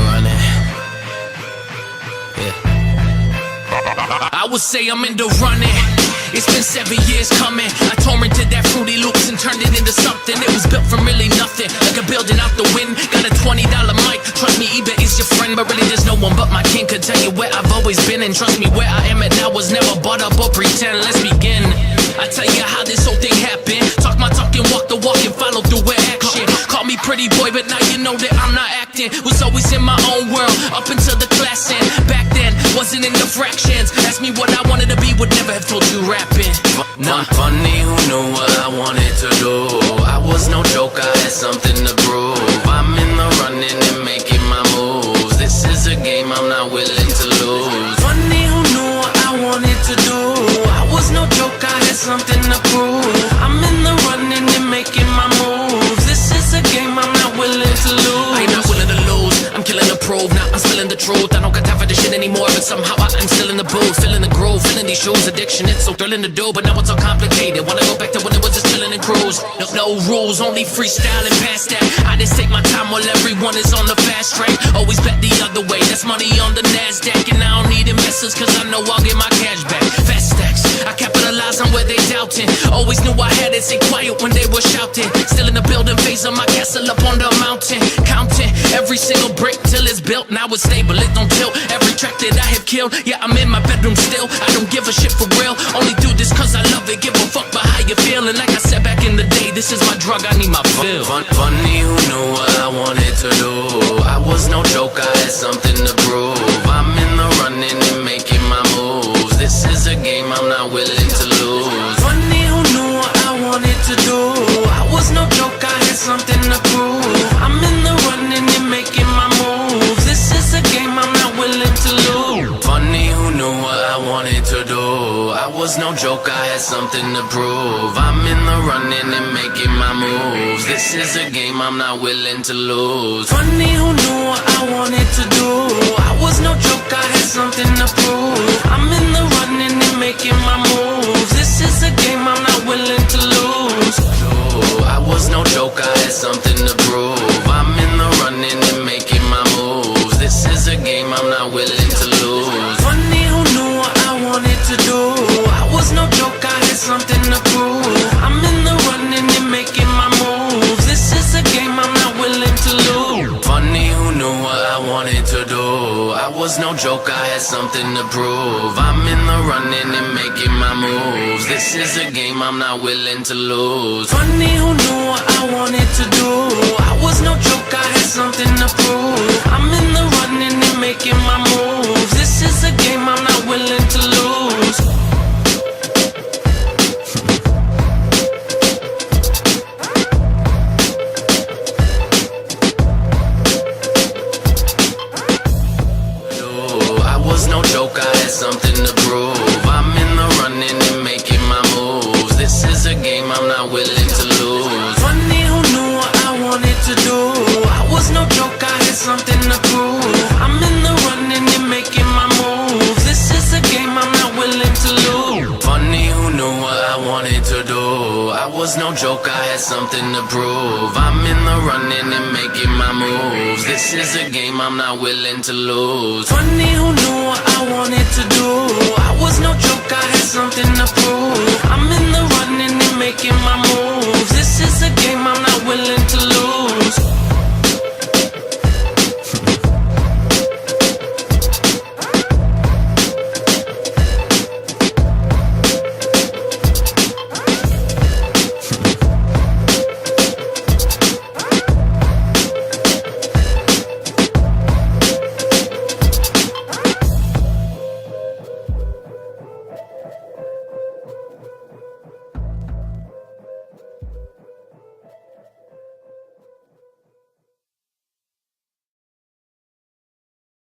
running. Yeah. I would say I'm in the running. It's been 7 years coming. I torrented that Fruity Loops and turned it into something. It was built from really nothing, like a building out the wind. Got a $20 mic, trust me, eBay is your friend. But really there's no one but my king could tell you where I've always been. And trust me, where I am at now was never bought up or pretend. Let's begin. I tell you how this whole thing happened. Talk my talk and walk the walk and follow through with action. Call me pretty boy, but now you know that I'm not acting. Was always in my own world, up until the class end. Back then, wasn't in the fractions. Ask me what I wanted to be, would never have told you rapping. Nah. Funny who knew what I wanted to do. I was no joke, I had something to prove. I'm in the running and making my moves. This is a game I'm not willing to lose. Funny who knew what I wanted to do. I was no joke, I had something to prove. I'm in the running and making my moves. This is a game I'm not willing to lose. I ain't not willing to lose. I'm killing the proof, now I'm spilling the truth. I don't got time for this shit anymore, but somehow I'm still in the booth, feeling the groove, feeling these shoes. Addiction, it's so thrilling to do, but now it's all complicated. Wanna go back to when it was just chilling and cruise. No rules, only freestyle and past that. I just take my time while everyone is on the fast track. Always bet the other way, that's money on the NASDAQ. And I don't need investors, cause I know I'll get my cash back. Fast stacks, I capitalize on where they doubting. Always knew I had it, stay quiet when they were shouting. Still in the building phase of my castle up on the mountain. Counting every single brick till it's built. Now it's stable, it don't tilt. Every track that I have killed, yeah, I'm in my bedroom still. I don't give a shit for real, only do this cause I love it. Give a fuck about how you feel. And like I said back in the day, this is my drug, I need my fill. Funny who knew what I wanted to do. I was no joke, I had something to prove. I'm in the running and making my moves. This is a game I'm not willing to lose. Funny who knew what I wanted to do. I was no joke, I had something to prove. I'm in the running and making my moves. This is a game I'm not willing to lose. Funny who knew what I wanted to do. I was no joke, I had something to prove. I'm in the running and making my moves. This is a game I'm not willing to lose. Funny who knew what I wanted to do. I was no joke, I had something to prove. I'm in the running and making my moves. This is a game I'm not willing to lose. I was no joke, I had something to prove. I'm in the running and making my moves. This is a game I'm not willing to lose. Funny who knew what I wanted to do. I was no joke, I had something to prove. I'm in the running and making my moves. This is a game I'm not willing to lose. Funny who knew what I wanted to do. I was no joke, I had something to prove. I'm in the running and making my moves. This is a game I'm not willing to lose. Funny who knew what I wanted to do. I was no joke, I had something to prove. I'm in the running and making my moves. This is a game I'm not willing to lose. I was no joke, I had something to prove. I'm in the running and making my moves. This is a game I'm not willing to lose. Funny who knew what I wanted to do. I was no joke, I had something to prove. I'm in the running and making my moves. This is a game I'm not willing to lose. Funny who knew what I wanted to do. I was no joke, I had something to prove. I'm in the running and making my moves. This is a game I'm not willing to lose. Funny who knew what I wanted to do. I was no joke, I had something to prove. I'm in the running and making my moves. This is a game I'm not willing to lose.